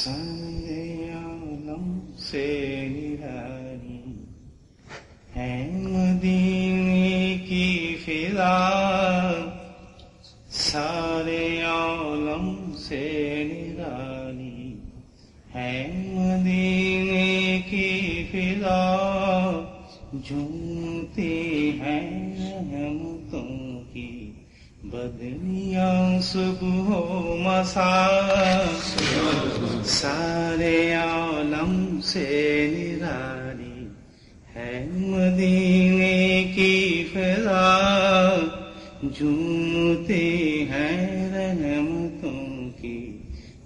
سارے عالم سے نرالی ہے مدینے کی فضا، سارے عالم سے نرالی ہے مدینے کی فضا، جھومتی ہیں رحمتوں کی بدلیاں صبح و مساء، سارے عالم سے نرالی ہے مدینے کی فضا، جھومتی ہیں رحمتوں کی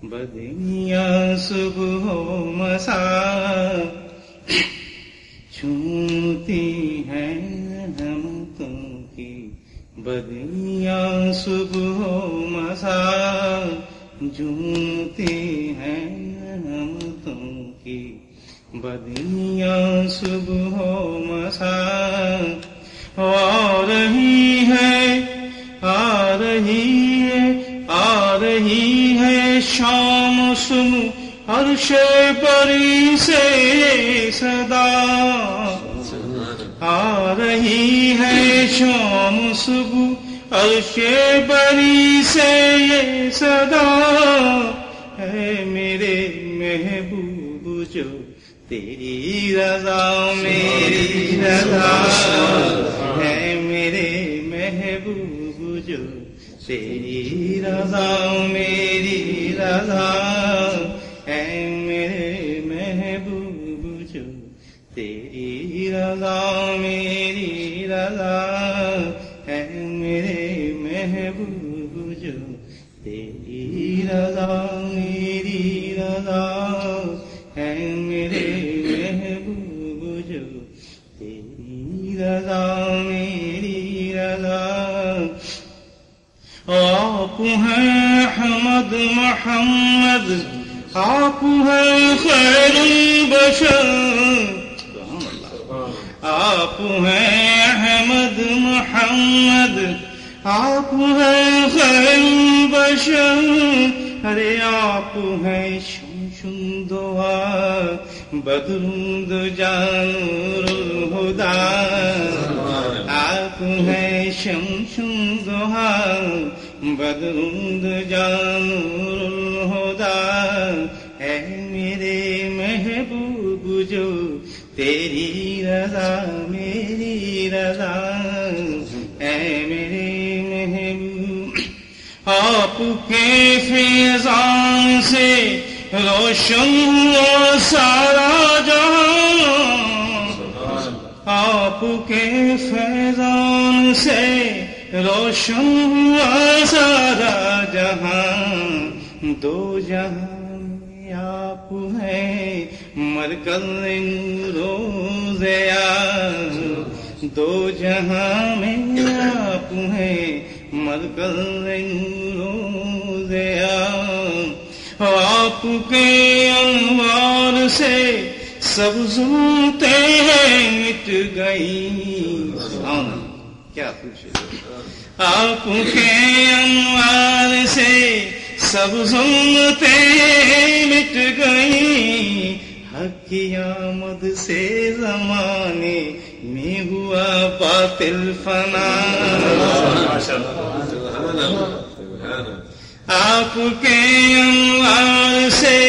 بدلیاں صبح و مساء، جھومتی ہیں رحمتوں کی بدلیاں صبح و مساء، جھومتی ہیں رحمتوں کی بدلیاں صبح و مساء، آ رہی ہے شام سنو عرش بری سے صدا، آ رہی ہے شام صبح عرش بری سے یہ صدا، ہے میرے محبوب جو تیری رضا میری رضا، ہے میرے محبوب جو تیری رضا میری رضا، ہے میرے محبوب جو تیری رضا میری رضا، ہے میرے محبوب جو تیری رضا میری رضا، ہے میرے محبوب جو تیری رضا میری رضا، آپ ہیں احمد محمد، آپ ہیں خیر البشر، آپ ہیں احمد محمد، آپ ہیں خیر البشر، ارے آپ ہیں شمس دعا بدرود جانور الہدا، آپ ہیں شمس دعا بدرود جانور الہدا، ہے میرے محبوب جو تیری رضا میری رضا، اے میرے محبوب، آپ کے فیضان سے روشن ہوا سارا جہاں، آپ کے فیضان سے روشن ہوا سارا جہاں، دو جہاں میں آپ ہیں مرکز نور ضیا، دو جہاں میں آپ ہیں مرکز نور ضیا، آپ کے انوار سے سب ظلمتیں مٹ گئی، کیا خوشی، آپ کے انوار سے سب ظلمتیں مٹ گئیں، حق کی آمد سے زمانے میں ہوا باطل فنا، آپ کے انوار سے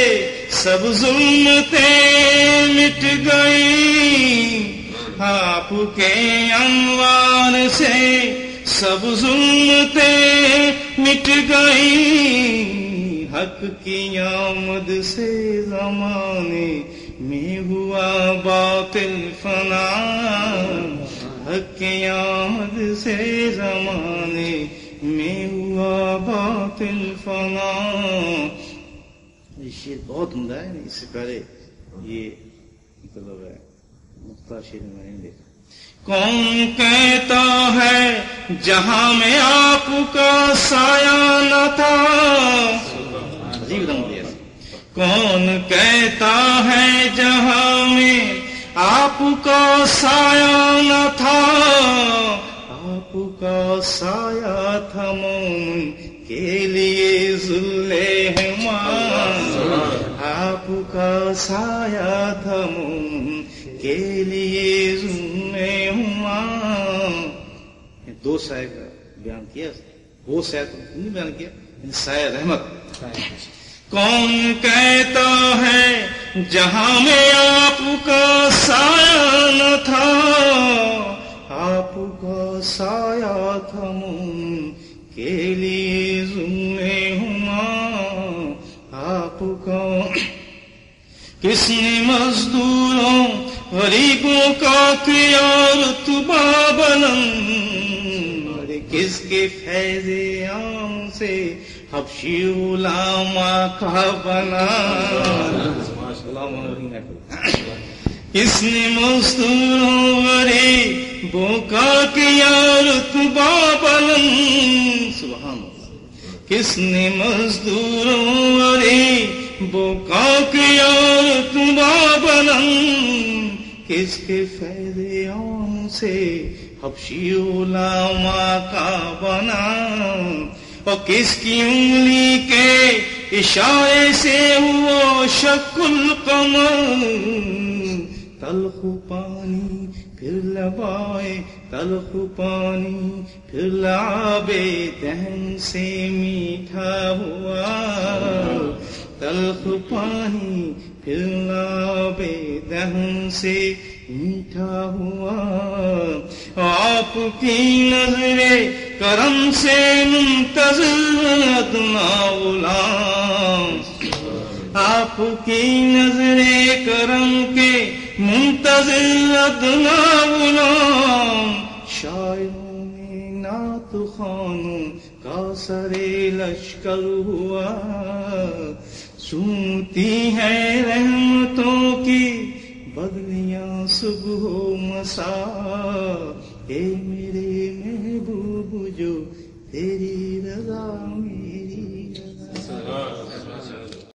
سب ظلمتیں مٹ گئیں، آپ کے انوار سے سب ظلمتیں مٹ گئیں، حق کی آمد سے زمانے میں ہوا باطل فنا، حق کی آمد سے زمانے میں ہوا باطل فنا۔ یہ شعر بہت عمدہ ہے، اس سے پہلے یہ مطلب ہے مختار شعر میں نے دیکھا۔ کون کہتا ہے جہاں میں آپ کا سایہ نہ تھا، کون کہتا ہے جہاں میں آپ کا سایہ نہ تھا، آپ کا سایہ تھا مومن کے لیے ذل ہما، سایہ تھا مومن کے لیے ظلم ہما. دو سایہ کا بیان کیا، وہ سایہ تو نہیں بیان کیا، سایہ رحمت. کون کہتا ہے جہاں میں آپ کا سایہ نہ تھا، آپ کا سایہ تھا مومن کے لیے ظلم ہما. آپ کا کس نے مزدوروں غریبوں کا کیا رتبہ بلند، کس کے فیض عام سے حبشی علماء کا بنا. کس نے مزدوروں غریبوں کا کیا رتبہ بلند. سبحان اللہ. کس نے مزدوروں غریبوں کا کیا رتبہ بلند، کس کے فیض عام سے حبشی علماء کا بنا. اور کس کی انگلی کے اشارے سے ہوا شق القمر، تلخ پانی پھر لبائے تلخ پانی پھر لعاب دہن سے میٹھا ہوا. تلخ پانی پھر لعاب دہن سے میٹھا ہوا. آپ کی نظر کرم سے منتظر ادنا غلام، آپ کی نظر کرم کے منتظر ادنا غلام. شاعروں میں نعت خوانوں کا سرے لشکر ہوا. سنتی ہے رحمتوں کی بدلیاں صبح و مساء، اے میرے محبوب جو تیری رضا میں